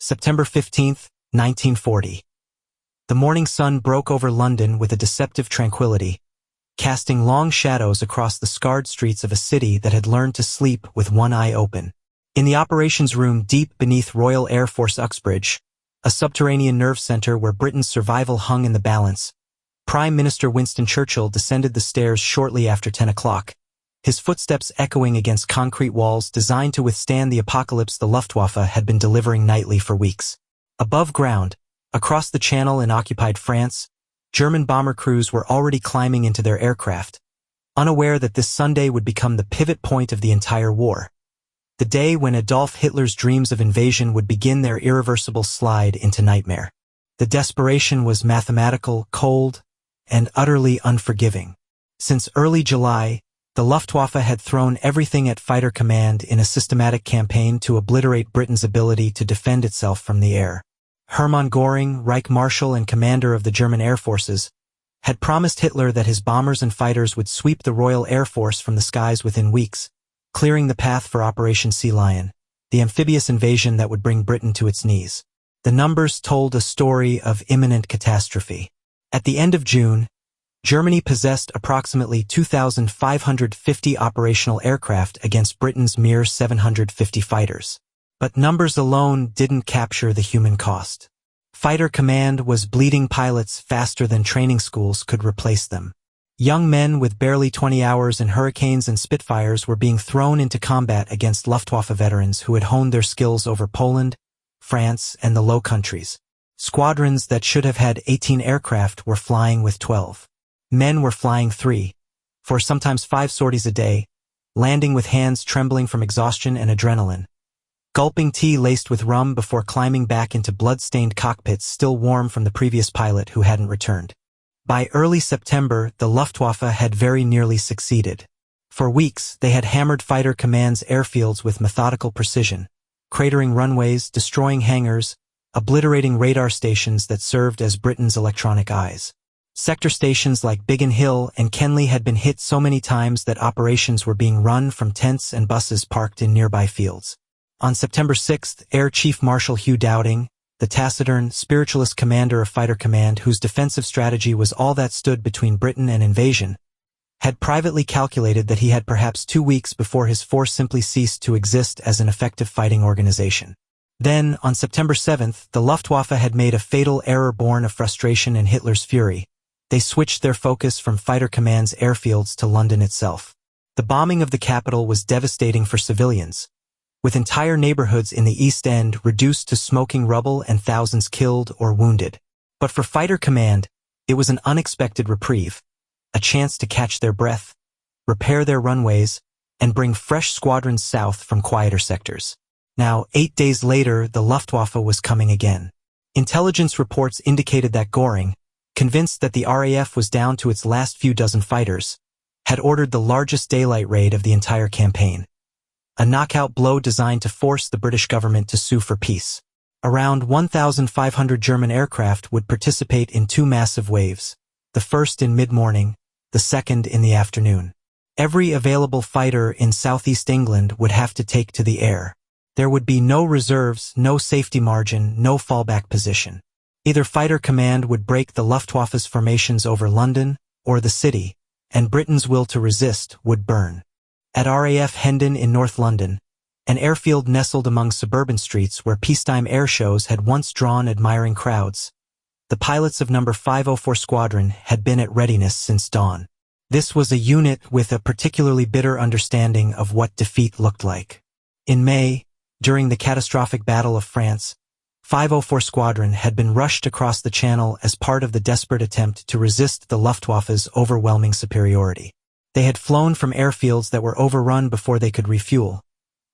September 15th, 1940. The morning sun broke over London with a deceptive tranquility, casting long shadows across the scarred streets of a city that had learned to sleep with one eye open. In the operations room deep beneath Royal Air Force Uxbridge, a subterranean nerve center where Britain's survival hung in the balance, Prime Minister Winston Churchill descended the stairs shortly after 10 o'clock, his footsteps echoing against concrete walls designed to withstand the apocalypse the Luftwaffe had been delivering nightly for weeks. Above ground, across the Channel in occupied France, German bomber crews were already climbing into their aircraft, unaware that this Sunday would become the pivot point of the entire war. The day when Adolf Hitler's dreams of invasion would begin their irreversible slide into nightmare. The desperation was mathematical, cold, and utterly unforgiving. Since early July, the Luftwaffe had thrown everything at fighter command in a systematic campaign to obliterate Britain's ability to defend itself from the air. Hermann Göring, Reich Marshal and commander of the German Air Forces, had promised Hitler that his bombers and fighters would sweep the Royal Air Force from the skies within weeks, clearing the path for Operation Sea Lion, the amphibious invasion that would bring Britain to its knees. The numbers told a story of imminent catastrophe. At the end of June, Germany possessed approximately 2,550 operational aircraft against Britain's mere 750 fighters. But numbers alone didn't capture the human cost. Fighter command was bleeding pilots faster than training schools could replace them. Young men with barely 20 hours in Hurricanes and Spitfires were being thrown into combat against Luftwaffe veterans who had honed their skills over Poland, France, and the Low Countries. Squadrons that should have had 18 aircraft were flying with 12. Men were flying 3, 4, sometimes 5 sorties a day, landing with hands trembling from exhaustion and adrenaline, gulping tea laced with rum before climbing back into blood-stained cockpits still warm from the previous pilot who hadn't returned. By early September, the Luftwaffe had very nearly succeeded. For weeks, they had hammered fighter command's airfields with methodical precision, cratering runways, destroying hangars, obliterating radar stations that served as Britain's electronic eyes. Sector stations like Biggin Hill and Kenley had been hit so many times that operations were being run from tents and buses parked in nearby fields. On September 6th, Air Chief Marshal Hugh Dowding, the taciturn, spiritualist commander of Fighter Command whose defensive strategy was all that stood between Britain and invasion, had privately calculated that he had perhaps 2 weeks before his force simply ceased to exist as an effective fighting organization. Then, on September 7th, the Luftwaffe had made a fatal error born of frustration and Hitler's fury. They switched their focus from Fighter Command's airfields to London itself. The bombing of the capital was devastating for civilians, with entire neighborhoods in the East End reduced to smoking rubble and thousands killed or wounded. But for Fighter Command, it was an unexpected reprieve, a chance to catch their breath, repair their runways, and bring fresh squadrons south from quieter sectors. Now, 8 days later, the Luftwaffe was coming again. Intelligence reports indicated that Göring, convinced that the RAF was down to its last few dozen fighters, had ordered the largest daylight raid of the entire campaign. A knockout blow designed to force the British government to sue for peace. Around 1,500 German aircraft would participate in 2 massive waves, the first in mid-morning, the second in the afternoon. Every available fighter in southeast England would have to take to the air. There would be no reserves, no safety margin, no fallback position. Either Fighter Command would break the Luftwaffe's formations over London or the city, and Britain's will to resist would burn. At RAF Hendon in North London, an airfield nestled among suburban streets where peacetime air shows had once drawn admiring crowds, the pilots of No. 504 Squadron had been at readiness since dawn. This was a unit with a particularly bitter understanding of what defeat looked like. In May, during the catastrophic Battle of France, 504 Squadron had been rushed across the Channel as part of the desperate attempt to resist the Luftwaffe's overwhelming superiority. They had flown from airfields that were overrun before they could refuel,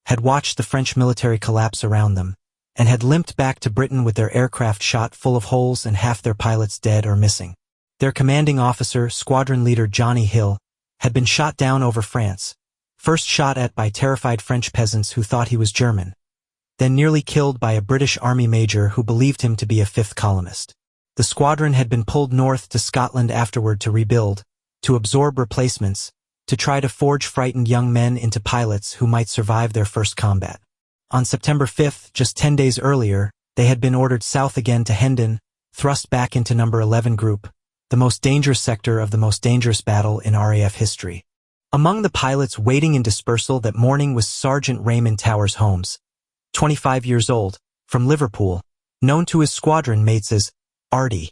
had watched the French military collapse around them, and had limped back to Britain with their aircraft shot full of holes and half their pilots dead or missing. Their commanding officer, squadron leader Johnny Hill, had been shot down over France, first shot at by terrified French peasants who thought he was German, then nearly killed by a British Army major who believed him to be a fifth columnist. The squadron had been pulled north to Scotland afterward to rebuild, to absorb replacements, to try to forge frightened young men into pilots who might survive their first combat. On September 5th, just 10 days earlier, They had been ordered south again to Hendon, thrust back into number 11 Group, the most dangerous sector of the most dangerous battle in RAF history. Among the pilots waiting in dispersal that morning was Sergeant Raymond Towers Holmes, 25 years old, from Liverpool, known to his squadron mates as Artie,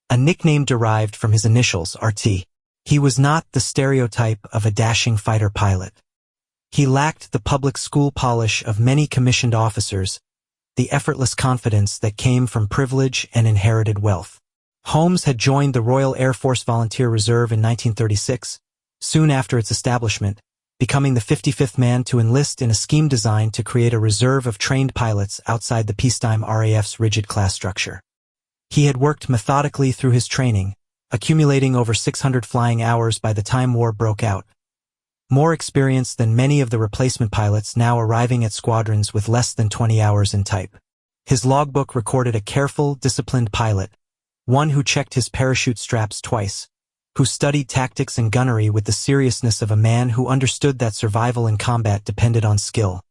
a nickname derived from his initials RT. He was not the stereotype of a dashing fighter pilot. He lacked the public school polish of many commissioned officers, the effortless confidence that came from privilege and inherited wealth. Holmes had joined the Royal Air Force Volunteer Reserve in 1936, soon after its establishment, becoming the 55th man to enlist in a scheme designed to create a reserve of trained pilots outside the peacetime RAF's rigid class structure. He had worked methodically through his training, accumulating over 600 flying hours by the time war broke out. More experience than many of the replacement pilots now arriving at squadrons with less than 20 hours in type. His logbook recorded a careful, disciplined pilot, one who checked his parachute straps twice, who studied tactics and gunnery with the seriousness of a man who understood that survival in combat depended on skill,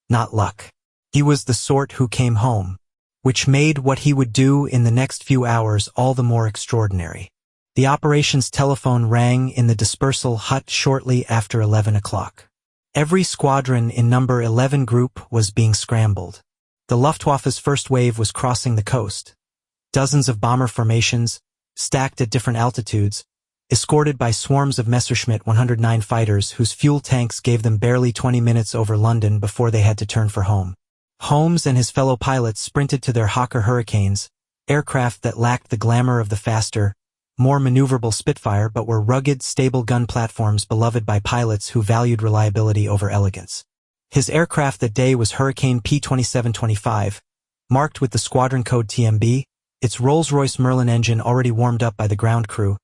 not luck. He was the sort who came home, which made what he would do in the next few hours all the more extraordinary. The operations telephone rang in the dispersal hut shortly after 11 o'clock. Every squadron in number 11 Group was being scrambled. The Luftwaffe's first wave was crossing the coast. Dozens of bomber formations, stacked at different altitudes, escorted by swarms of Messerschmitt 109 fighters whose fuel tanks gave them barely 20 minutes over London before they had to turn for home. Holmes and his fellow pilots sprinted to their Hawker Hurricanes, aircraft that lacked the glamour of the faster, more maneuverable Spitfire but were rugged, stable gun platforms beloved by pilots who valued reliability over elegance. His aircraft that day was Hurricane P-2725, marked with the squadron code TMB, its Rolls-Royce Merlin engine already warmed up by the ground crew,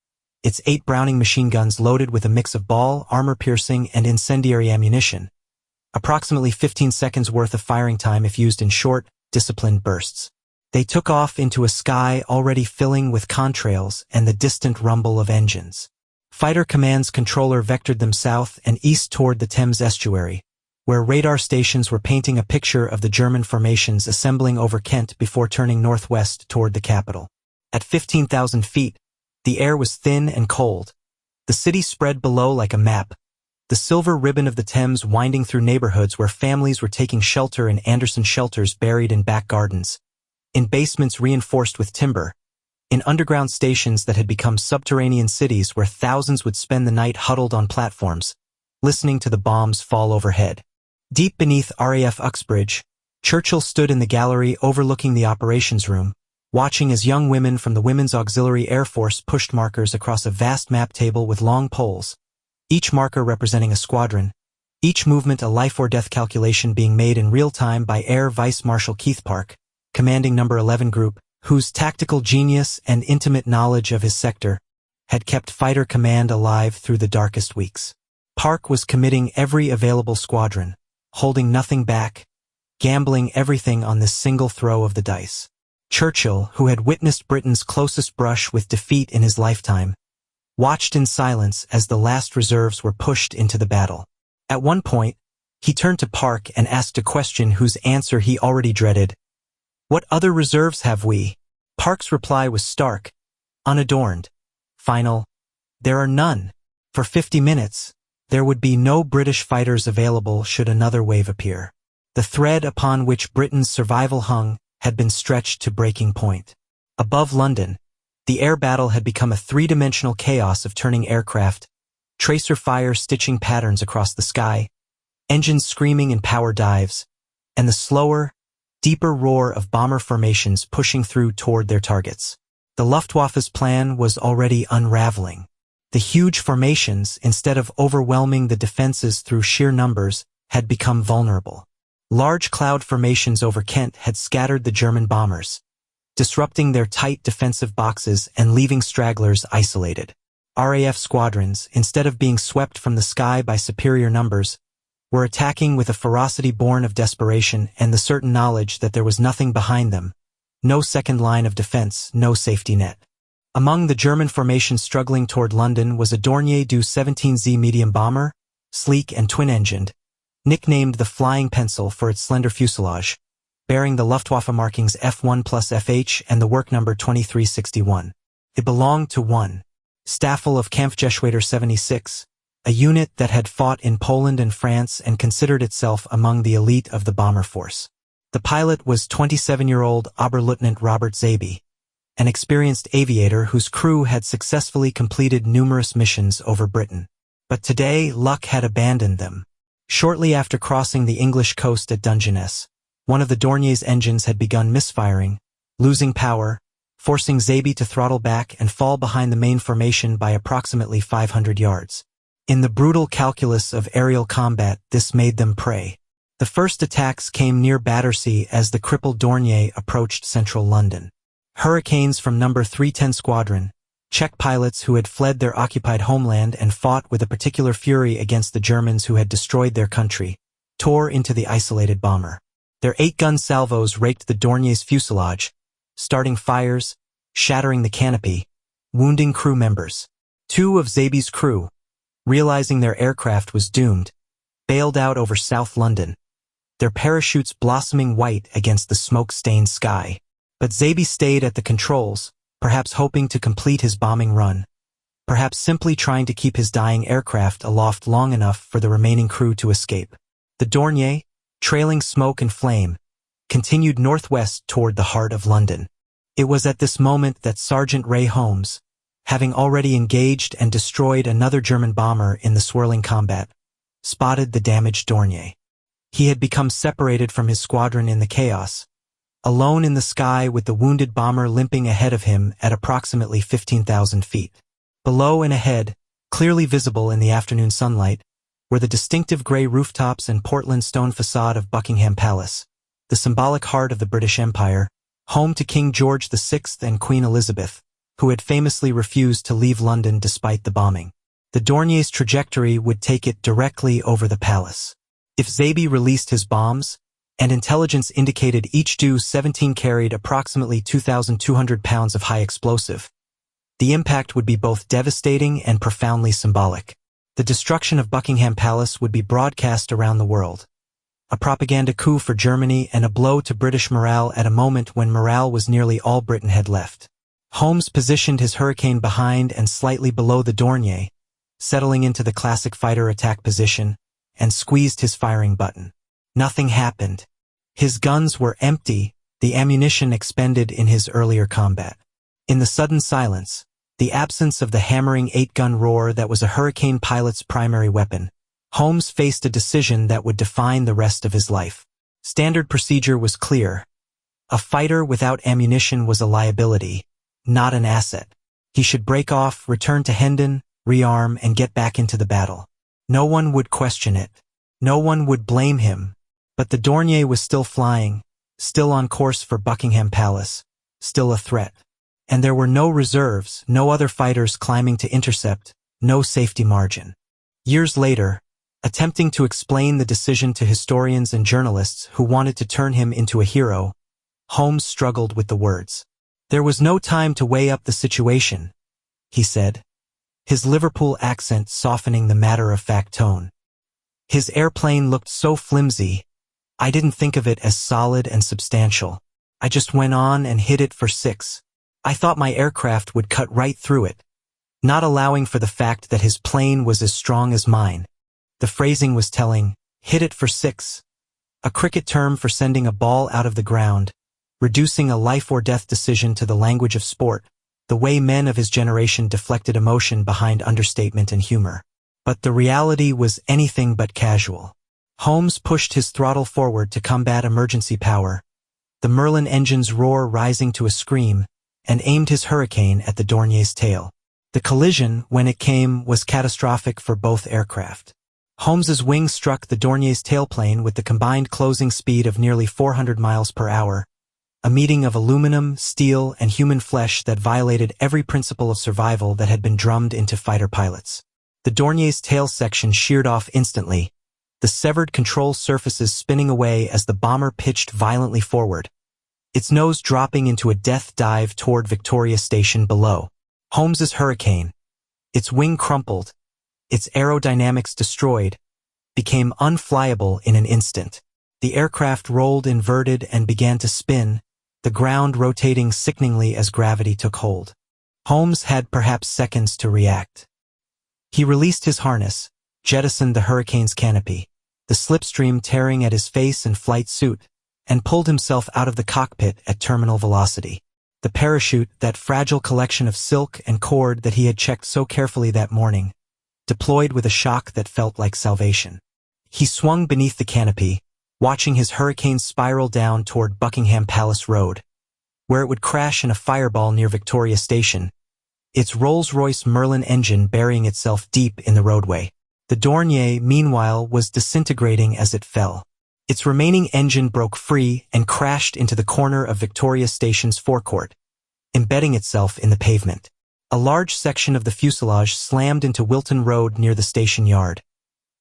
its 8 Browning machine guns loaded with a mix of ball, armor-piercing, and incendiary ammunition, approximately 15 seconds worth of firing time if used in short, disciplined bursts. They took off into a sky already filling with contrails and the distant rumble of engines. Fighter Command's controller vectored them south and east toward the Thames estuary, where radar stations were painting a picture of the German formations assembling over Kent before turning northwest toward the capital. At 15,000 feet, the air was thin and cold. The city spread below like a map, the silver ribbon of the Thames winding through neighborhoods where families were taking shelter in Anderson shelters buried in back gardens, in basements reinforced with timber, in underground stations that had become subterranean cities where thousands would spend the night huddled on platforms, listening to the bombs fall overhead. Deep beneath RAF Uxbridge, Churchill stood in the gallery overlooking the operations room, watching as young women from the Women's Auxiliary Air Force pushed markers across a vast map table with long poles, each marker representing a squadron, each movement a life-or-death calculation being made in real time by Air Vice Marshal Keith Park, commanding number 11 Group, whose tactical genius and intimate knowledge of his sector had kept Fighter Command alive through the darkest weeks. Park was committing every available squadron, holding nothing back, gambling everything on this single throw of the dice. Churchill, who had witnessed Britain's closest brush with defeat in his lifetime, watched in silence as the last reserves were pushed into the battle. At one point, he turned to Park and asked a question whose answer he already dreaded. "What other reserves have we?" Park's reply was stark, unadorned, final. "There are none. For 50 minutes, there would be no British fighters available should another wave appear." The thread upon which Britain's survival hung had been stretched to breaking point. Above London, the air battle had become a three-dimensional chaos of turning aircraft, tracer fire stitching patterns across the sky, engines screaming in power dives, and the slower, deeper roar of bomber formations pushing through toward their targets. The Luftwaffe's plan was already unraveling. The huge formations, instead of overwhelming the defenses through sheer numbers, had become vulnerable. Large cloud formations over Kent had scattered the German bombers, disrupting their tight defensive boxes and leaving stragglers isolated. RAF squadrons, instead of being swept from the sky by superior numbers, were attacking with a ferocity born of desperation and the certain knowledge that there was nothing behind them, no second line of defense, no safety net. Among the German formations struggling toward London was a Dornier Do-17Z medium bomber, sleek and twin-engined, nicknamed the Flying Pencil for its slender fuselage, bearing the Luftwaffe markings F1 plus FH and the work number 2361. It belonged to 1. Staffel of Kampfgeschwader 76, a unit that had fought in Poland and France and considered itself among the elite of the bomber force. The pilot was 27-year-old Oberleutnant Robert Zehbe, an experienced aviator whose crew had successfully completed numerous missions over Britain. But today, luck had abandoned them. Shortly after crossing the English coast at Dungeness, one of the Dornier's engines had begun misfiring, losing power, forcing Zehbe to throttle back and fall behind the main formation by approximately 500 yards. In the brutal calculus of aerial combat, this made them prey. The first attacks came near Battersea as the crippled Dornier approached central London. Hurricanes from No. 310 Squadron, Czech pilots who had fled their occupied homeland and fought with a particular fury against the Germans who had destroyed their country, tore into the isolated bomber. Their 8-gun salvos raked the Dornier's fuselage, starting fires, shattering the canopy, wounding crew members. 2 of Zehbe's crew, realizing their aircraft was doomed, bailed out over South London, their parachutes blossoming white against the smoke-stained sky. But Zehbe stayed at the controls, perhaps hoping to complete his bombing run, perhaps simply trying to keep his dying aircraft aloft long enough for the remaining crew to escape. The Dornier, trailing smoke and flame, continued northwest toward the heart of London. It was at this moment that Sergeant Ray Holmes, having already engaged and destroyed another German bomber in the swirling combat, spotted the damaged Dornier. He had become separated from his squadron in the chaos, alone in the sky with the wounded bomber limping ahead of him at approximately 15,000 feet. Below and ahead, clearly visible in the afternoon sunlight, were the distinctive grey rooftops and Portland stone facade of Buckingham Palace, the symbolic heart of the British Empire, home to King George VI and Queen Elizabeth, who had famously refused to leave London despite the bombing. The Dornier's trajectory would take it directly over the palace. If Zehbe released his bombs, and intelligence indicated each Do-17 carried approximately 2,200 pounds of high explosive, the impact would be both devastating and profoundly symbolic. The destruction of Buckingham Palace would be broadcast around the world. A propaganda coup for Germany and a blow to British morale at a moment when morale was nearly all Britain had left. Holmes positioned his Hurricane behind and slightly below the Dornier, settling into the classic fighter attack position, and squeezed his firing button. Nothing happened. His guns were empty, the ammunition expended in his earlier combat. In the sudden silence, the absence of the hammering 8-gun roar that was a Hurricane pilot's primary weapon, Holmes faced a decision that would define the rest of his life. Standard procedure was clear. A fighter without ammunition was a liability, not an asset. He should break off, return to Hendon, rearm, and get back into the battle. No one would question it. No one would blame him. But the Dornier was still flying, still on course for Buckingham Palace, still a threat. And there were no reserves, no other fighters climbing to intercept, no safety margin. Years later, attempting to explain the decision to historians and journalists who wanted to turn him into a hero, Holmes struggled with the words. There was no time to weigh up the situation, he said, his Liverpool accent softening the matter-of-fact tone. His airplane looked so flimsy, I didn't think of it as solid and substantial. I just went on and hit it for 6. I thought my aircraft would cut right through it, not allowing for the fact that his plane was as strong as mine. The phrasing was telling, hit it for 6, a cricket term for sending a ball out of the ground, reducing a life-or-death decision to the language of sport, the way men of his generation deflected emotion behind understatement and humor. But the reality was anything but casual. Holmes pushed his throttle forward to combat emergency power, the Merlin engine's roar rising to a scream, and aimed his Hurricane at the Dornier's tail. The collision, when it came, was catastrophic for both aircraft. Holmes's wing struck the Dornier's tailplane with the combined closing speed of nearly 400 miles per hour, a meeting of aluminum, steel, and human flesh that violated every principle of survival that had been drummed into fighter pilots. The Dornier's tail section sheared off instantly, the severed control surfaces spinning away as the bomber pitched violently forward, its nose dropping into a death dive toward Victoria Station below. Holmes's Hurricane, its wing crumpled, its aerodynamics destroyed, became unflyable in an instant. The aircraft rolled inverted and began to spin, the ground rotating sickeningly as gravity took hold. Holmes had perhaps seconds to react. He released his harness, jettisoned the Hurricane's canopy, the slipstream tearing at his face and flight suit, and pulled himself out of the cockpit at terminal velocity. The parachute, that fragile collection of silk and cord that he had checked so carefully that morning, deployed with a shock that felt like salvation. He swung beneath the canopy, watching his Hurricane spiral down toward Buckingham Palace Road, where it would crash in a fireball near Victoria Station, its Rolls-Royce Merlin engine burying itself deep in the roadway. The Dornier, meanwhile, was disintegrating as it fell. Its remaining engine broke free and crashed into the corner of Victoria Station's forecourt, embedding itself in the pavement. A large section of the fuselage slammed into Wilton Road near the station yard,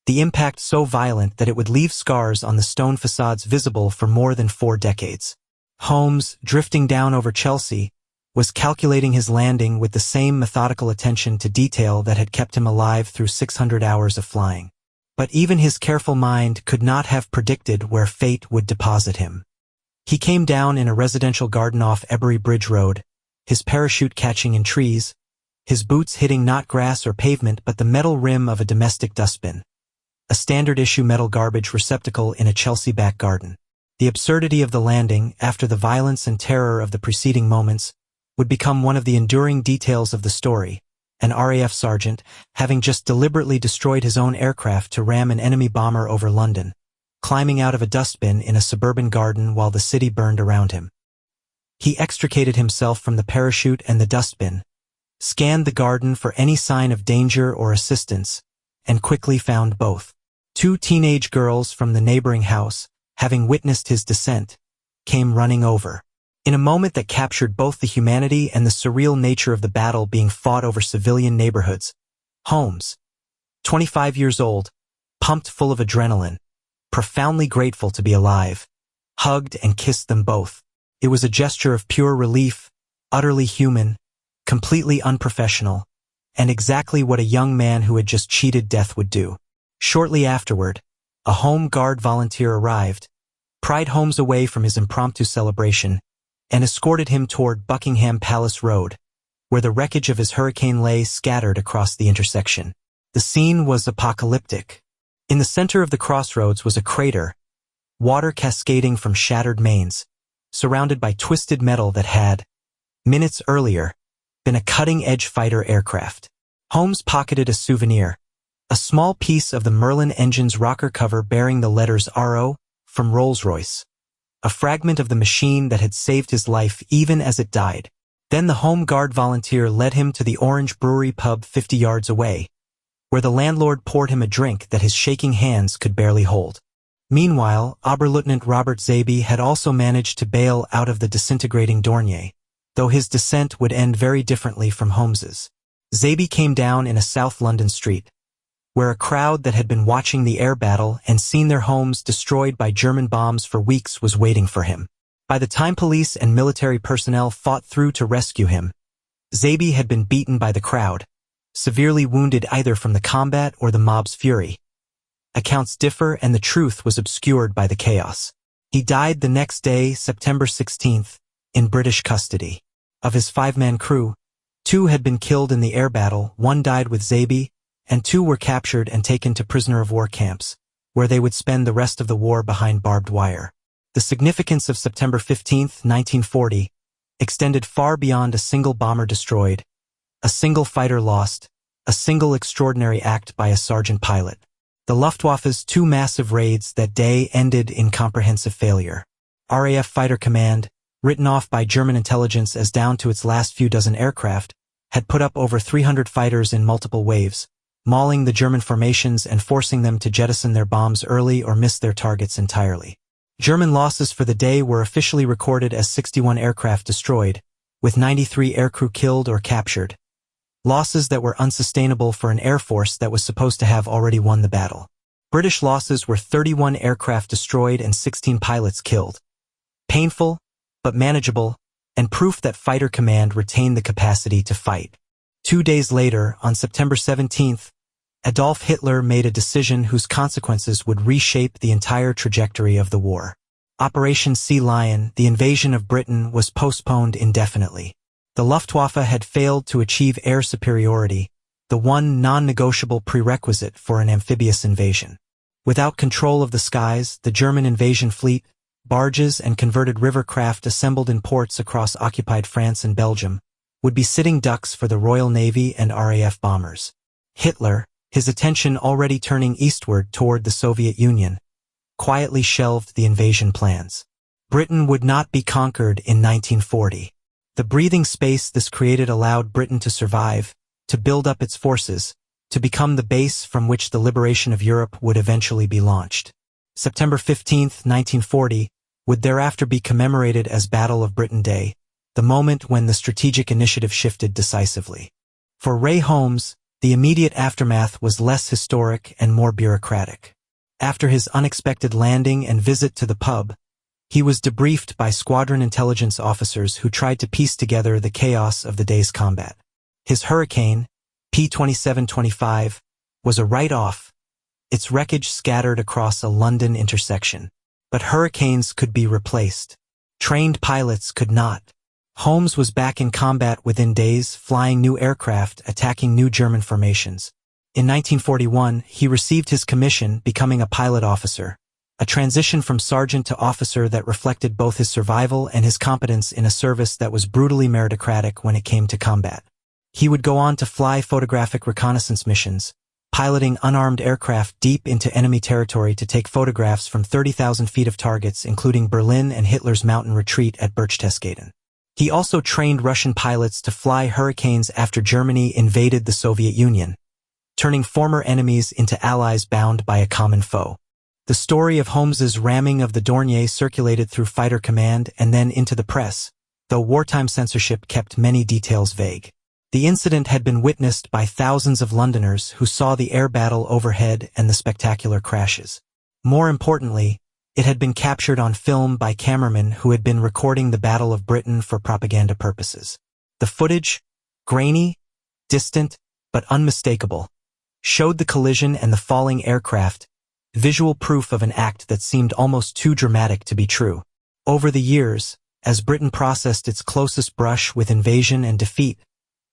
the impact so violent that it would leave scars on the stone facades visible for more than 4 decades. Holmes, drifting down over Chelsea, was calculating his landing with the same methodical attention to detail that had kept him alive through 600 hours of flying. But even his careful mind could not have predicted where fate would deposit him. He came down in a residential garden off Ebury Bridge Road, his parachute catching in trees, his boots hitting not grass or pavement but the metal rim of a domestic dustbin, a standard-issue metal garbage receptacle in a Chelsea back garden. The absurdity of the landing, after the violence and terror of the preceding moments, would become one of the enduring details of the story. An RAF sergeant, having just deliberately destroyed his own aircraft to ram an enemy bomber over London, climbing out of a dustbin in a suburban garden while the city burned around him. He extricated himself from the parachute and the dustbin, scanned the garden for any sign of danger or assistance, and quickly found both. 2 teenage girls from the neighboring house, having witnessed his descent, came running over. In a moment that captured both the humanity and the surreal nature of the battle being fought over civilian neighborhoods, Holmes, 25 years old, pumped full of adrenaline, profoundly grateful to be alive, hugged and kissed them both. It was a gesture of pure relief, utterly human, completely unprofessional, and exactly what a young man who had just cheated death would do. Shortly afterward, a Home Guard volunteer arrived, pried Holmes away from his impromptu celebration, and escorted him toward Buckingham Palace Road, where the wreckage of his Hurricane lay scattered across the intersection. The scene was apocalyptic. In the center of the crossroads was a crater, water cascading from shattered mains, surrounded by twisted metal that had, minutes earlier, been a cutting-edge fighter aircraft. Holmes pocketed a souvenir, a small piece of the Merlin engine's rocker cover bearing the letters RO from Rolls-Royce, a fragment of the machine that had saved his life even as it died. Then the Home Guard volunteer led him to the Orange Brewery pub 50 yards away, where the landlord poured him a drink that his shaking hands could barely hold. Meanwhile, Oberleutnant Robert Zehbe had also managed to bail out of the disintegrating Dornier, though his descent would end very differently from Holmes's. Zehbe came down in a South London street, where a crowd that had been watching the air battle and seen their homes destroyed by German bombs for weeks was waiting for him. By the time police and military personnel fought through to rescue him, Zehbe had been beaten by the crowd, severely wounded either from the combat or the mob's fury. Accounts differ and the truth was obscured by the chaos. He died the next day, September 16th, in British custody. Of his 5-man crew, 2 had been killed in the air battle, 1 died with Zehbe, and 2 were captured and taken to prisoner-of-war camps, where they would spend the rest of the war behind barbed wire. The significance of September 15, 1940, extended far beyond a single bomber destroyed, a single fighter lost, a single extraordinary act by a sergeant pilot. The Luftwaffe's 2 massive raids that day ended in comprehensive failure. RAF Fighter Command, written off by German intelligence as down to its last few dozen aircraft, had put up over 300 fighters in multiple waves, mauling the German formations and forcing them to jettison their bombs early or miss their targets entirely. German losses for the day were officially recorded as 61 aircraft destroyed, with 93 aircrew killed or captured. Losses that were unsustainable for an air force that was supposed to have already won the battle. British losses were 31 aircraft destroyed and 16 pilots killed. Painful, but manageable, and proof that Fighter Command retained the capacity to fight. 2 days later, on September 17th, Adolf Hitler made a decision whose consequences would reshape the entire trajectory of the war. Operation Sea Lion, the invasion of Britain, was postponed indefinitely. The Luftwaffe had failed to achieve air superiority, the one non-negotiable prerequisite for an amphibious invasion. Without control of the skies, the German invasion fleet, barges and converted river craft assembled in ports across occupied France and Belgium, would be sitting ducks for the Royal Navy and RAF bombers. Hitler, his attention already turning eastward toward the Soviet Union, quietly shelved the invasion plans. Britain would not be conquered in 1940. The breathing space this created allowed Britain to survive, to build up its forces, to become the base from which the liberation of Europe would eventually be launched. September 15, 1940, would thereafter be commemorated as Battle of Britain Day, the moment when the strategic initiative shifted decisively. For Ray Holmes, the immediate aftermath was less historic and more bureaucratic. After his unexpected landing and visit to the pub, he was debriefed by squadron intelligence officers who tried to piece together the chaos of the day's combat. His Hurricane, P-2725, was a write-off, its wreckage scattered across a London intersection. But Hurricanes could be replaced. Trained pilots could not. Holmes was back in combat within days, flying new aircraft, attacking new German formations. In 1941, he received his commission, becoming a pilot officer, a transition from sergeant to officer that reflected both his survival and his competence in a service that was brutally meritocratic when it came to combat. He would go on to fly photographic reconnaissance missions, piloting unarmed aircraft deep into enemy territory to take photographs from 30,000 feet of targets, including Berlin and Hitler's mountain retreat at Berchtesgaden. He also trained Russian pilots to fly Hurricanes after Germany invaded the Soviet Union, turning former enemies into allies bound by a common foe. The story of Holmes's ramming of the Dornier circulated through fighter command and then into the press, though wartime censorship kept many details vague. The incident had been witnessed by thousands of Londoners who saw the air battle overhead and the spectacular crashes. More importantly, it had been captured on film by cameramen who had been recording the Battle of Britain for propaganda purposes. The footage, grainy, distant, but unmistakable, showed the collision and the falling aircraft, visual proof of an act that seemed almost too dramatic to be true. Over the years, as Britain processed its closest brush with invasion and defeat,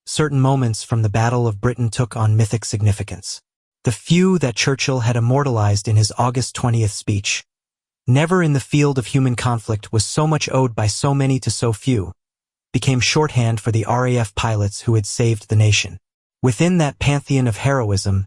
certain moments from the Battle of Britain took on mythic significance. The few that Churchill had immortalized in his August 20th speech. Never in the field of human conflict was so much owed by so many to so few, became shorthand for the RAF pilots who had saved the nation. Within that pantheon of heroism,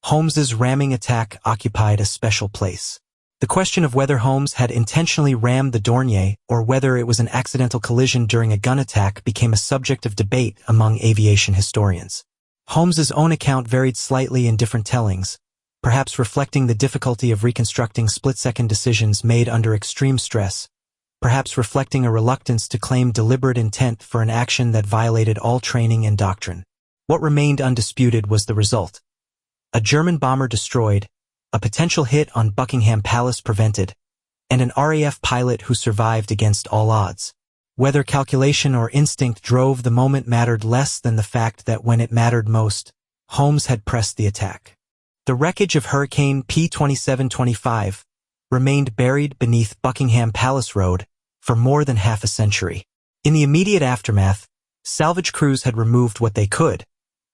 Holmes's ramming attack occupied a special place. The question of whether Holmes had intentionally rammed the Dornier or whether it was an accidental collision during a gun attack became a subject of debate among aviation historians. Holmes's own account varied slightly in different tellings, perhaps reflecting the difficulty of reconstructing split-second decisions made under extreme stress, perhaps reflecting a reluctance to claim deliberate intent for an action that violated all training and doctrine. What remained undisputed was the result. A German bomber destroyed, a potential hit on Buckingham Palace prevented, and an RAF pilot who survived against all odds. Whether calculation or instinct drove the moment mattered less than the fact that when it mattered most, Holmes had pressed the attack. The wreckage of Hurricane P-2725 remained buried beneath Buckingham Palace Road for more than half a century. In the immediate aftermath, salvage crews had removed what they could,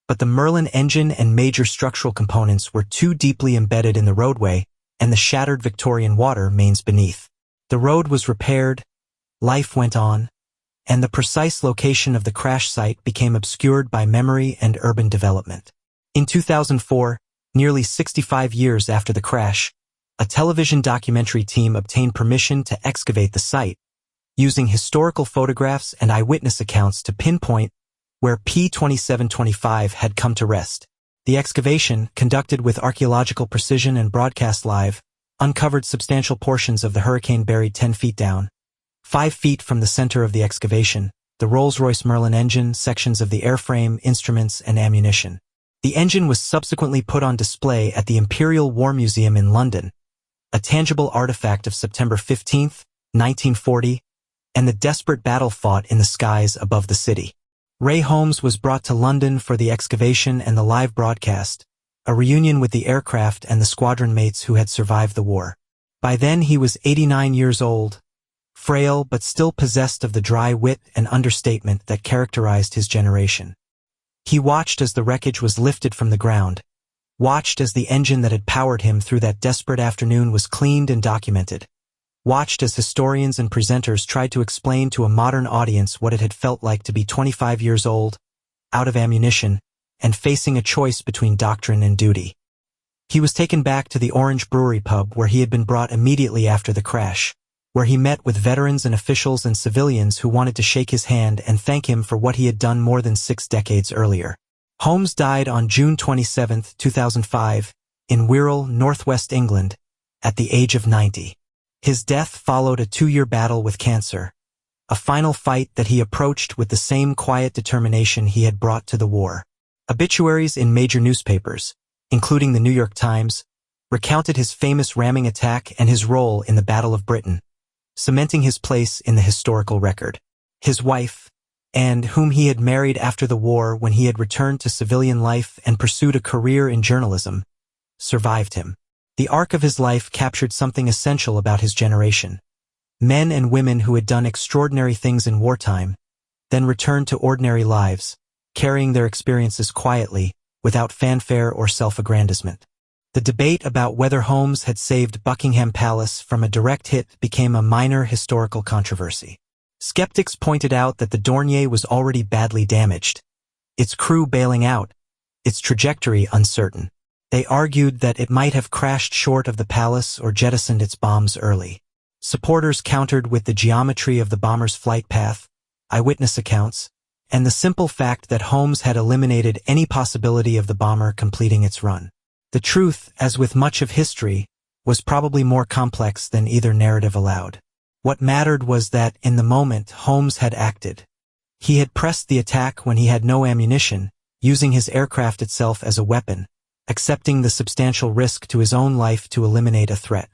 but the Merlin engine and major structural components were too deeply embedded in the roadway and the shattered Victorian water mains beneath. The road was repaired, life went on, and the precise location of the crash site became obscured by memory and urban development. In 2004, nearly 65 years after the crash, a television documentary team obtained permission to excavate the site, using historical photographs and eyewitness accounts to pinpoint where P-2725 had come to rest. The excavation, conducted with archaeological precision and broadcast live, uncovered substantial portions of the Hurricane buried 10 feet down. 5 feet from the center of the excavation, the Rolls-Royce Merlin engine, sections of the airframe, instruments, and ammunition. The engine was subsequently put on display at the Imperial War Museum in London, a tangible artifact of September 15, 1940, and the desperate battle fought in the skies above the city. Ray Holmes was brought to London for the excavation and the live broadcast, a reunion with the aircraft and the squadron mates who had survived the war. By then he was 89 years old, frail but still possessed of the dry wit and understatement that characterized his generation. He watched as the wreckage was lifted from the ground, watched as the engine that had powered him through that desperate afternoon was cleaned and documented, watched as historians and presenters tried to explain to a modern audience what it had felt like to be 25 years old, out of ammunition, and facing a choice between doctrine and duty. He was taken back to the Orange Brewery pub where he had been brought immediately after the crash, where he met with veterans and officials and civilians who wanted to shake his hand and thank him for what he had done more than 6 decades earlier. Holmes died on June 27, 2005, in Wirral, northwest England, at the age of 90. His death followed a 2-year battle with cancer, a final fight that he approached with the same quiet determination he had brought to the war. Obituaries in major newspapers, including the New York Times, recounted his famous ramming attack and his role in the Battle of Britain, cementing his place in the historical record. His wife, Anne, whom he had married after the war when he had returned to civilian life and pursued a career in journalism, survived him. The arc of his life captured something essential about his generation. Men and women who had done extraordinary things in wartime, then returned to ordinary lives, carrying their experiences quietly, without fanfare or self-aggrandizement. The debate about whether Holmes had saved Buckingham Palace from a direct hit became a minor historical controversy. Skeptics pointed out that the Dornier was already badly damaged, its crew bailing out, its trajectory uncertain. They argued that it might have crashed short of the palace or jettisoned its bombs early. Supporters countered with the geometry of the bomber's flight path, eyewitness accounts, and the simple fact that Holmes had eliminated any possibility of the bomber completing its run. The truth, as with much of history, was probably more complex than either narrative allowed. What mattered was that, in the moment, Holmes had acted. He had pressed the attack when he had no ammunition, using his aircraft itself as a weapon, accepting the substantial risk to his own life to eliminate a threat.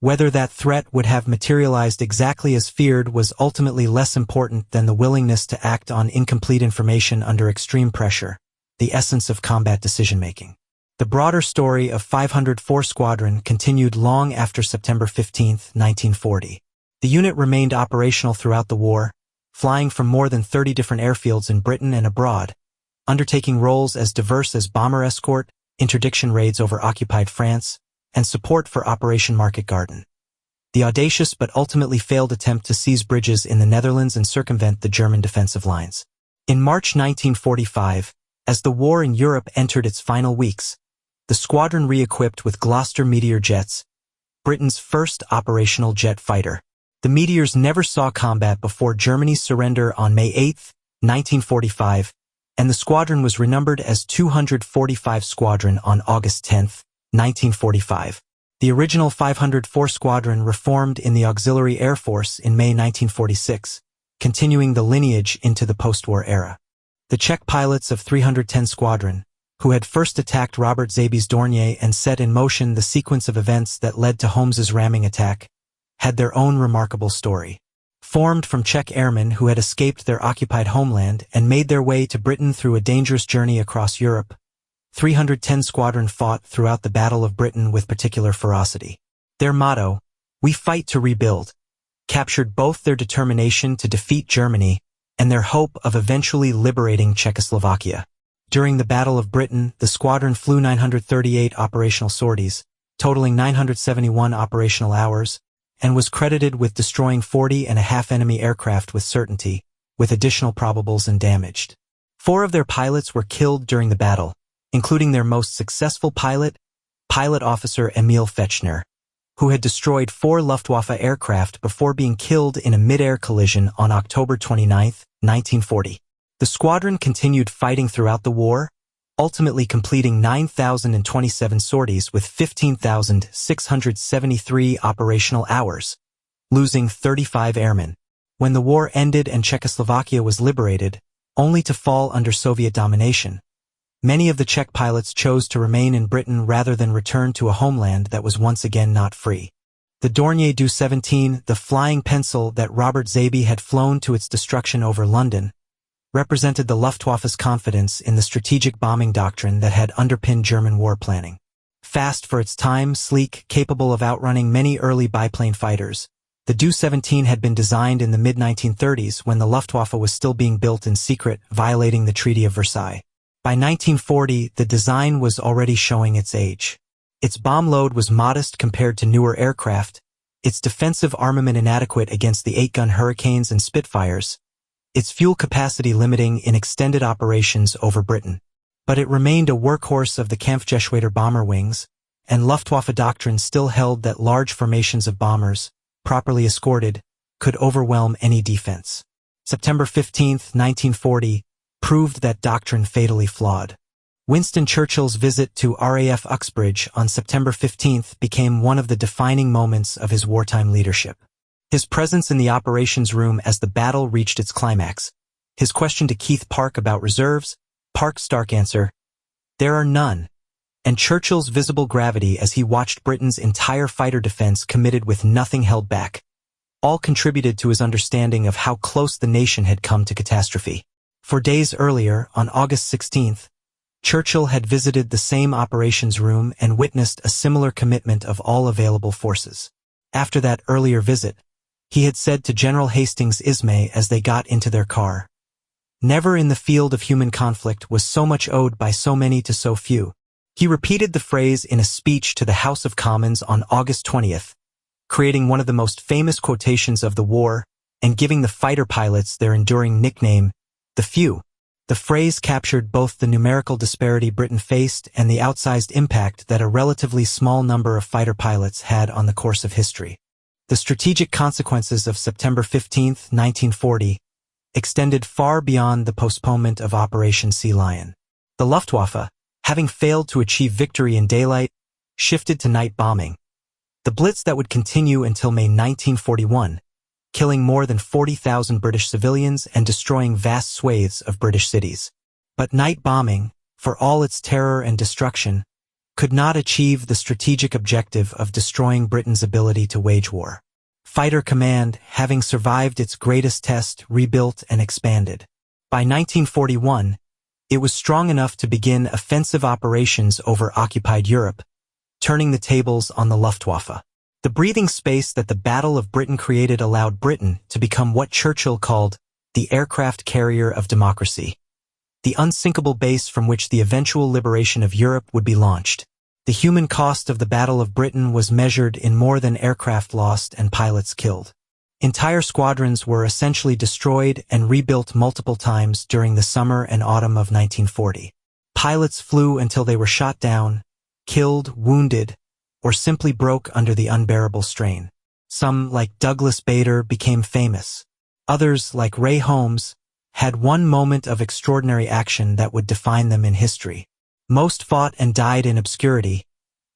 Whether that threat would have materialized exactly as feared was ultimately less important than the willingness to act on incomplete information under extreme pressure, the essence of combat decision-making. The broader story of 504 Squadron continued long after September 15, 1940. The unit remained operational throughout the war, flying from more than 30 different airfields in Britain and abroad, undertaking roles as diverse as bomber escort, interdiction raids over occupied France, and support for Operation Market Garden. The audacious but ultimately failed attempt to seize bridges in the Netherlands and circumvent the German defensive lines. In March 1945, as the war in Europe entered its final weeks, the squadron re-equipped with Gloucester Meteor jets, Britain's first operational jet fighter. The Meteors never saw combat before Germany's surrender on May 8, 1945, and the squadron was renumbered as 245 Squadron on August 10, 1945. The original 504 Squadron reformed in the Auxiliary Air Force in May 1946, continuing the lineage into the post-war era. The Czech pilots of 310 Squadron, who had first attacked Robert Zehbe's Dornier and set in motion the sequence of events that led to Holmes's ramming attack, had their own remarkable story. Formed from Czech airmen who had escaped their occupied homeland and made their way to Britain through a dangerous journey across Europe, 310 Squadron fought throughout the Battle of Britain with particular ferocity. Their motto, "We fight to rebuild," captured both their determination to defeat Germany and their hope of eventually liberating Czechoslovakia. During the Battle of Britain, the squadron flew 938 operational sorties, totaling 971 operational hours, and was credited with destroying 40.5 enemy aircraft with certainty, with additional probables and damaged. 4 of their pilots were killed during the battle, including their most successful pilot, Pilot Officer Emil Fechner, who had destroyed 4 Luftwaffe aircraft before being killed in a mid-air collision on October 29, 1940. The squadron continued fighting throughout the war, ultimately completing 9,027 sorties with 15,673 operational hours, losing 35 airmen. When the war ended and Czechoslovakia was liberated, only to fall under Soviet domination, many of the Czech pilots chose to remain in Britain rather than return to a homeland that was once again not free. The Dornier Du-17, the flying pencil that Robert Zehbe had flown to its destruction over London, represented the Luftwaffe's confidence in the strategic bombing doctrine that had underpinned German war planning. Fast for its time, sleek, capable of outrunning many early biplane fighters, the Du-17 had been designed in the mid-1930s when the Luftwaffe was still being built in secret, violating the Treaty of Versailles. By 1940, the design was already showing its age. Its bomb load was modest compared to newer aircraft, its defensive armament inadequate against the 8-gun Hurricanes and Spitfires, its fuel capacity limiting in extended operations over Britain. But it remained a workhorse of the Kampfgeschwader bomber wings, and Luftwaffe doctrine still held that large formations of bombers, properly escorted, could overwhelm any defense. September 15, 1940, proved that doctrine fatally flawed. Winston Churchill's visit to RAF Uxbridge on September 15 became one of the defining moments of his wartime leadership. His presence in the operations room as the battle reached its climax, his question to Keith Park about reserves, Park's stark answer, "There are none," and Churchill's visible gravity as he watched Britain's entire fighter defense committed with nothing held back, all contributed to his understanding of how close the nation had come to catastrophe. 4 days earlier, on August 16th, Churchill had visited the same operations room and witnessed a similar commitment of all available forces. After that earlier visit, he had said to General Hastings Zehbe as they got into their car, "Never in the field of human conflict was so much owed by so many to so few." He repeated the phrase in a speech to the House of Commons on August 20th, creating one of the most famous quotations of the war and giving the fighter pilots their enduring nickname, the Few. The phrase captured both the numerical disparity Britain faced and the outsized impact that a relatively small number of fighter pilots had on the course of history. The strategic consequences of September 15, 1940, extended far beyond the postponement of Operation Sea Lion. The Luftwaffe, having failed to achieve victory in daylight, shifted to night bombing. The blitz that would continue until May 1941, killing more than 40,000 British civilians and destroying vast swathes of British cities. But night bombing, for all its terror and destruction, could not achieve the strategic objective of destroying Britain's ability to wage war. Fighter Command, having survived its greatest test, rebuilt and expanded. By 1941, it was strong enough to begin offensive operations over occupied Europe, turning the tables on the Luftwaffe. The breathing space that the Battle of Britain created allowed Britain to become what Churchill called the aircraft carrier of democracy, the unsinkable base from which the eventual liberation of Europe would be launched. The human cost of the Battle of Britain was measured in more than aircraft lost and pilots killed. Entire squadrons were essentially destroyed and rebuilt multiple times during the summer and autumn of 1940. Pilots flew until they were shot down, killed, wounded, or simply broke under the unbearable strain. Some, like Douglas Bader, became famous. Others, like Ray Holmes, had one moment of extraordinary action that would define them in history. Most fought and died in obscurity,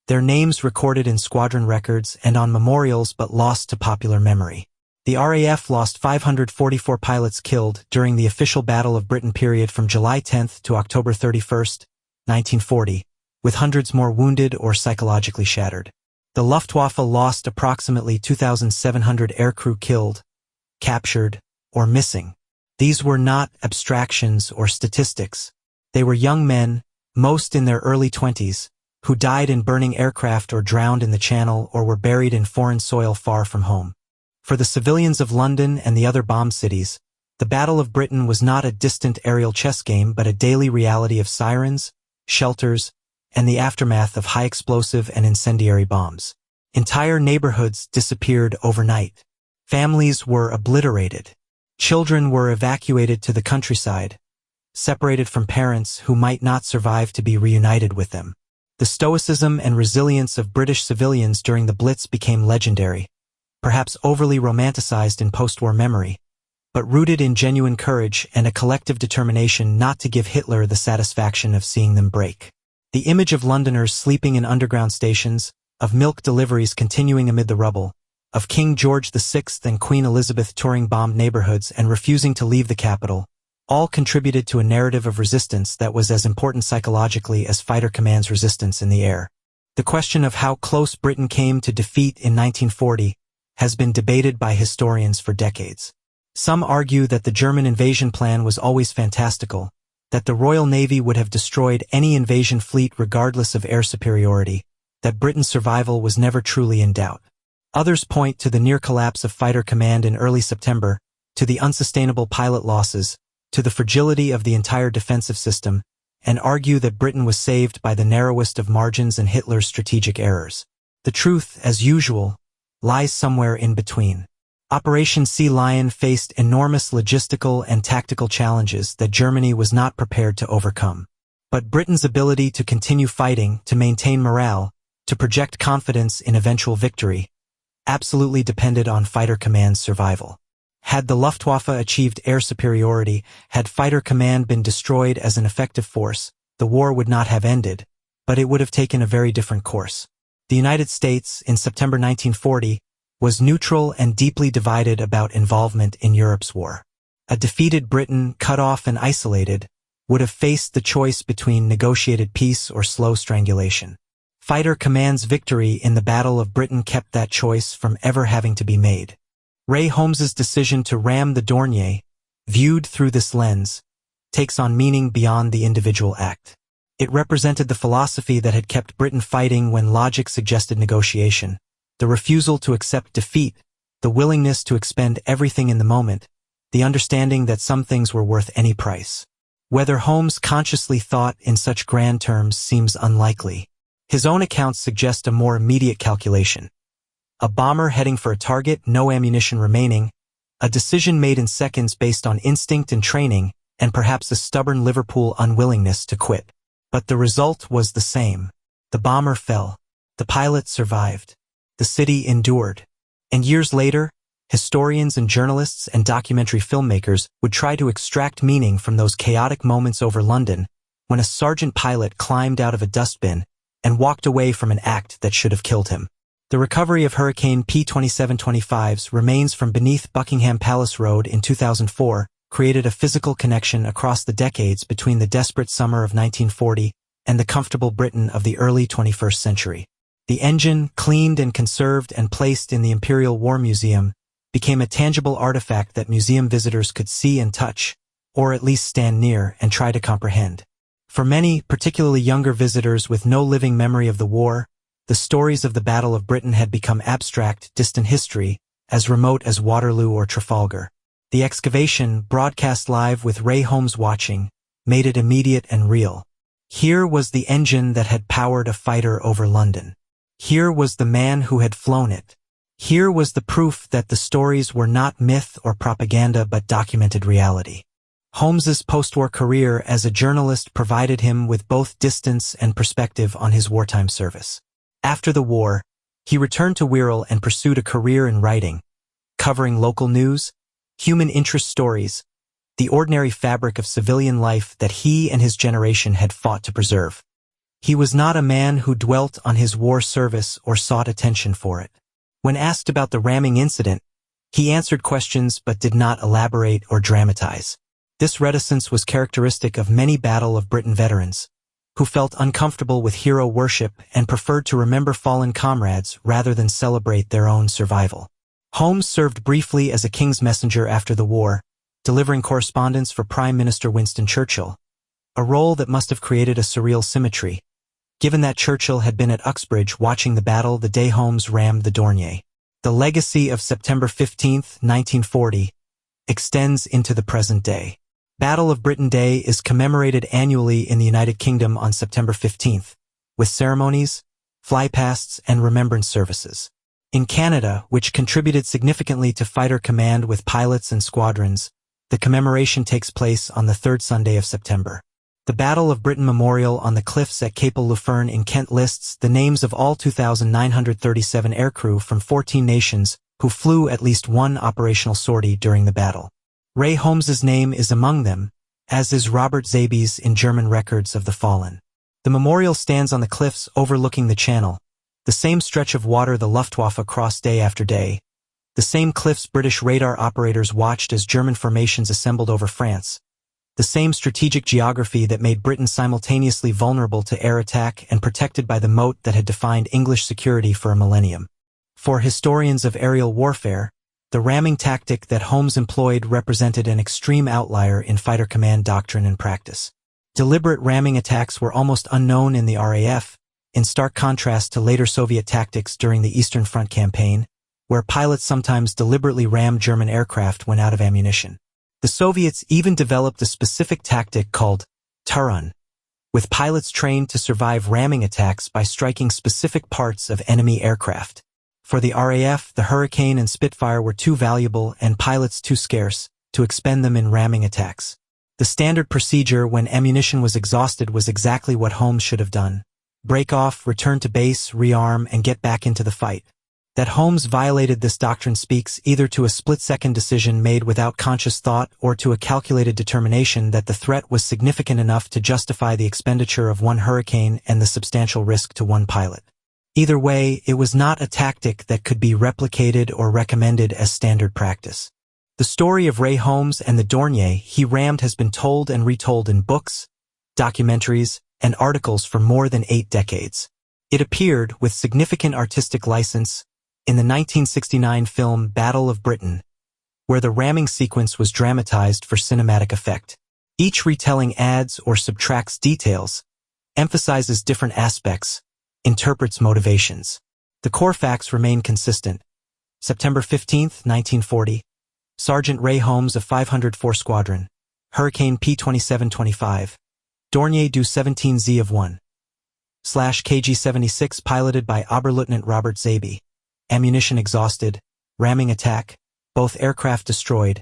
their names recorded in squadron records and on memorials but lost to popular memory. The RAF lost 544 pilots killed during the official Battle of Britain period from July 10 to October 31, 1940, with hundreds more wounded or psychologically shattered. The Luftwaffe lost approximately 2,700 aircrew killed, captured, or missing. These were not abstractions or statistics. They were young men, most in their early 20s, who died in burning aircraft or drowned in the Channel or were buried in foreign soil far from home. For the civilians of London and the other bombed cities, the Battle of Britain was not a distant aerial chess game but a daily reality of sirens, shelters, and the aftermath of high-explosive and incendiary bombs. Entire neighborhoods disappeared overnight. Families were obliterated. Children were evacuated to the countryside, separated from parents who might not survive to be reunited with them. The stoicism and resilience of British civilians during the Blitz became legendary, perhaps overly romanticized in post-war memory, but rooted in genuine courage and a collective determination not to give Hitler the satisfaction of seeing them break. The image of Londoners sleeping in underground stations, of milk deliveries continuing amid the rubble, of King George VI and Queen Elizabeth touring bombed neighborhoods and refusing to leave the capital, all contributed to a narrative of resistance that was as important psychologically as Fighter Command's resistance in the air. The question of how close Britain came to defeat in 1940 has been debated by historians for decades. Some argue that the German invasion plan was always fantastical, that the Royal Navy would have destroyed any invasion fleet regardless of air superiority, that Britain's survival was never truly in doubt. Others point to the near collapse of fighter command in early September, to the unsustainable pilot losses, to the fragility of the entire defensive system, and argue that Britain was saved by the narrowest of margins and Hitler's strategic errors. The truth, as usual, lies somewhere in between. Operation Sea Lion faced enormous logistical and tactical challenges that Germany was not prepared to overcome. But Britain's ability to continue fighting, to maintain morale, to project confidence in eventual victory, absolutely depended on fighter command's survival. Had the Luftwaffe achieved air superiority, had fighter command been destroyed as an effective force, the war would not have ended, but it would have taken a very different course. The United States, in September 1940, was neutral and deeply divided about involvement in Europe's war. A defeated Britain, cut off and isolated, would have faced the choice between negotiated peace or slow strangulation. Fighter command's victory in the Battle of Britain kept that choice from ever having to be made. Ray Holmes's decision to ram the Dornier, viewed through this lens, takes on meaning beyond the individual act. It represented the philosophy that had kept Britain fighting when logic suggested negotiation, the refusal to accept defeat, the willingness to expend everything in the moment, the understanding that some things were worth any price. Whether Holmes consciously thought in such grand terms seems unlikely. His own accounts suggest a more immediate calculation. A bomber heading for a target, no ammunition remaining, a decision made in seconds based on instinct and training, and perhaps a stubborn Liverpool unwillingness to quit. But the result was the same. The bomber fell. The pilot survived. The city endured. And years later, historians and journalists and documentary filmmakers would try to extract meaning from those chaotic moments over London when a sergeant pilot climbed out of a dustbin and walked away from an act that should have killed him. The recovery of Hurricane P-2725's remains from beneath Buckingham Palace Road in 2004 created a physical connection across the decades between the desperate summer of 1940 and the comfortable Britain of the early 21st century. The engine, cleaned and conserved and placed in the Imperial War Museum, became a tangible artifact that museum visitors could see and touch, or at least stand near and try to comprehend. For many, particularly younger visitors with no living memory of the war, the stories of the Battle of Britain had become abstract, distant history, as remote as Waterloo or Trafalgar. The excavation, broadcast live with Ray Holmes watching, made it immediate and real. Here was the engine that had powered a fighter over London. Here was the man who had flown it. Here was the proof that the stories were not myth or propaganda but documented reality. Holmes's post-war career as a journalist provided him with both distance and perspective on his wartime service. After the war, he returned to Wirral and pursued a career in writing, covering local news, human interest stories, the ordinary fabric of civilian life that he and his generation had fought to preserve. He was not a man who dwelt on his war service or sought attention for it. When asked about the ramming incident, he answered questions but did not elaborate or dramatize. This reticence was characteristic of many Battle of Britain veterans, who felt uncomfortable with hero worship and preferred to remember fallen comrades rather than celebrate their own survival. Holmes served briefly as a king's messenger after the war, delivering correspondence for Prime Minister Winston Churchill, a role that must have created a surreal symmetry, given that Churchill had been at Uxbridge watching the battle the day Holmes rammed the Dornier. The legacy of September 15, 1940, extends into the present day. Battle of Britain Day is commemorated annually in the United Kingdom on September 15th, with ceremonies, flypasts, and remembrance services. In Canada, which contributed significantly to fighter command with pilots and squadrons, the commemoration takes place on the third Sunday of September. The Battle of Britain Memorial on the cliffs at Capel-Luferne in Kent lists the names of all 2,937 aircrew from 14 nations who flew at least one operational sortie during the battle. Ray Holmes's name is among them, as is Robert Zehbe's in German Records of the Fallen. The memorial stands on the cliffs overlooking the Channel, the same stretch of water the Luftwaffe crossed day after day, the same cliffs British radar operators watched as German formations assembled over France, the same strategic geography that made Britain simultaneously vulnerable to air attack and protected by the moat that had defined English security for a millennium. For historians of aerial warfare, The ramming tactic that Holmes employed represented an extreme outlier in fighter command doctrine and practice. Deliberate ramming attacks were almost unknown in the RAF, in stark contrast to later Soviet tactics during the Eastern Front campaign, where pilots sometimes deliberately rammed German aircraft when out of ammunition. The Soviets even developed a specific tactic called Turun, with pilots trained to survive ramming attacks by striking specific parts of enemy aircraft. For the RAF, the Hurricane and Spitfire were too valuable and pilots too scarce to expend them in ramming attacks. The standard procedure when ammunition was exhausted was exactly what Holmes should have done. Break off, return to base, rearm, and get back into the fight. That Holmes violated this doctrine speaks either to a split-second decision made without conscious thought or to a calculated determination that the threat was significant enough to justify the expenditure of one Hurricane and the substantial risk to one pilot. Either way, it was not a tactic that could be replicated or recommended as standard practice. The story of Ray Holmes and the Dornier he rammed has been told and retold in books, documentaries, and articles for more than 8 decades. It appeared, with significant artistic license, in the 1969 film Battle of Britain, where the ramming sequence was dramatized for cinematic effect. Each retelling adds or subtracts details, emphasizes different aspects, interprets motivations. The core facts remain consistent. September 15, 1940, Sergeant Ray Holmes of 504 Squadron, Hurricane P-2725, Dornier Du 17Z of 1/KG-76 piloted by Oberleutnant Robert Zehbe. Ammunition exhausted, ramming attack, both aircraft destroyed,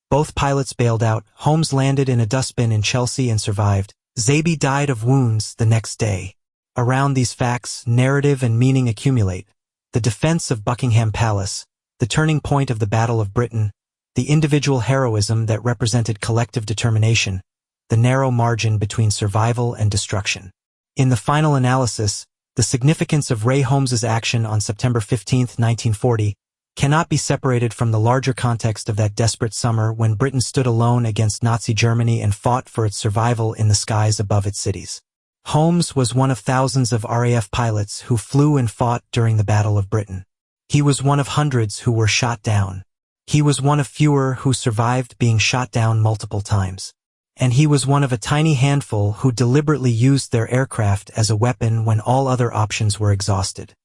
both pilots bailed out. Holmes landed in a dustbin in Chelsea and survived. Zehbe died of wounds the next day. Around these facts, narrative and meaning accumulate. The defense of Buckingham Palace, the turning point of the Battle of Britain, the individual heroism that represented collective determination, the narrow margin between survival and destruction. In the final analysis, the significance of Ray Holmes's action on September 15, 1940, cannot be separated from the larger context of that desperate summer when Britain stood alone against Nazi Germany and fought for its survival in the skies above its cities. Holmes was one of thousands of RAF pilots who flew and fought during the Battle of Britain. He was one of hundreds who were shot down. He was one of fewer who survived being shot down multiple times. And he was one of a tiny handful who deliberately used their aircraft as a weapon when all other options were exhausted.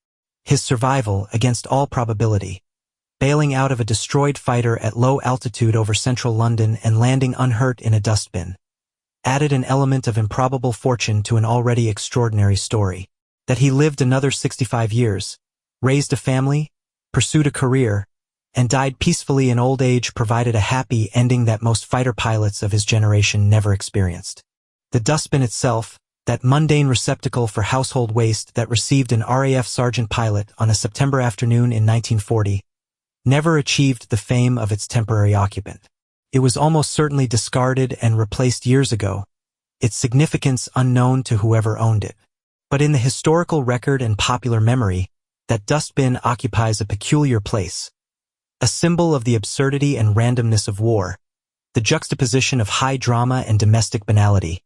His survival, against all probability, bailing out of a destroyed fighter at low altitude over central London and landing unhurt in a dustbin, added an element of improbable fortune to an already extraordinary story. That he lived another 65 years, raised a family, pursued a career, and died peacefully in old age provided a happy ending that most fighter pilots of his generation never experienced. The dustbin itself, that mundane receptacle for household waste that received an RAF sergeant pilot on a September afternoon in 1940, never achieved the fame of its temporary occupant. It was almost certainly discarded and replaced years ago, its significance unknown to whoever owned it. But in the historical record and popular memory, that dustbin occupies a peculiar place. A symbol of the absurdity and randomness of war, the juxtaposition of high drama and domestic banality,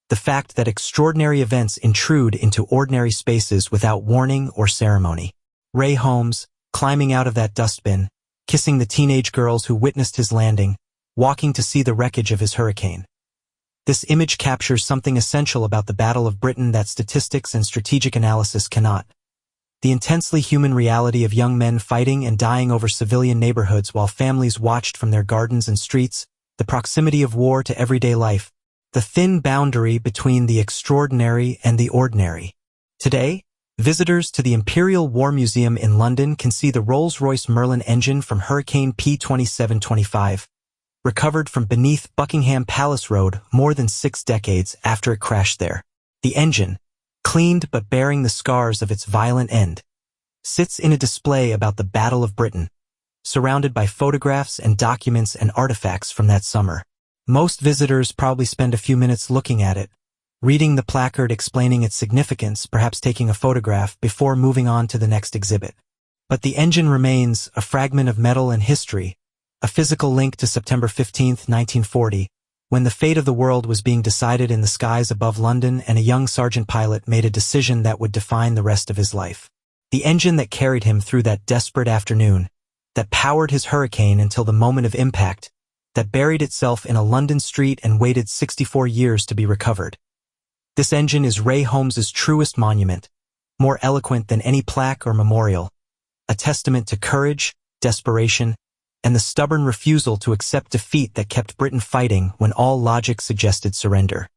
the fact that extraordinary events intrude into ordinary spaces without warning or ceremony. Ray Holmes, climbing out of that dustbin, kissing the teenage girls who witnessed his landing, walking to see the wreckage of his Hurricane. This image captures something essential about the Battle of Britain that statistics and strategic analysis cannot. The intensely human reality of young men fighting and dying over civilian neighborhoods while families watched from their gardens and streets, the proximity of war to everyday life, the thin boundary between the extraordinary and the ordinary. Today, visitors to the Imperial War Museum in London can see the Rolls-Royce Merlin engine from Hurricane P-2725, recovered from beneath Buckingham Palace Road more than 6 decades after it crashed there. The engine, cleaned but bearing the scars of its violent end, sits in a display about the Battle of Britain, surrounded by photographs and documents and artifacts from that summer. Most visitors probably spend a few minutes looking at it, reading the placard explaining its significance, perhaps taking a photograph before moving on to the next exhibit. But the engine remains a fragment of metal and history, a physical link to September 15, 1940, when the fate of the world was being decided in the skies above London and a young sergeant pilot made a decision that would define the rest of his life. The engine that carried him through that desperate afternoon, that powered his Hurricane until the moment of impact, that buried itself in a London street and waited 64 years to be recovered. This engine is Ray Holmes's truest monument, more eloquent than any plaque or memorial, a testament to courage, desperation, and the stubborn refusal to accept defeat that kept Britain fighting when all logic suggested surrender.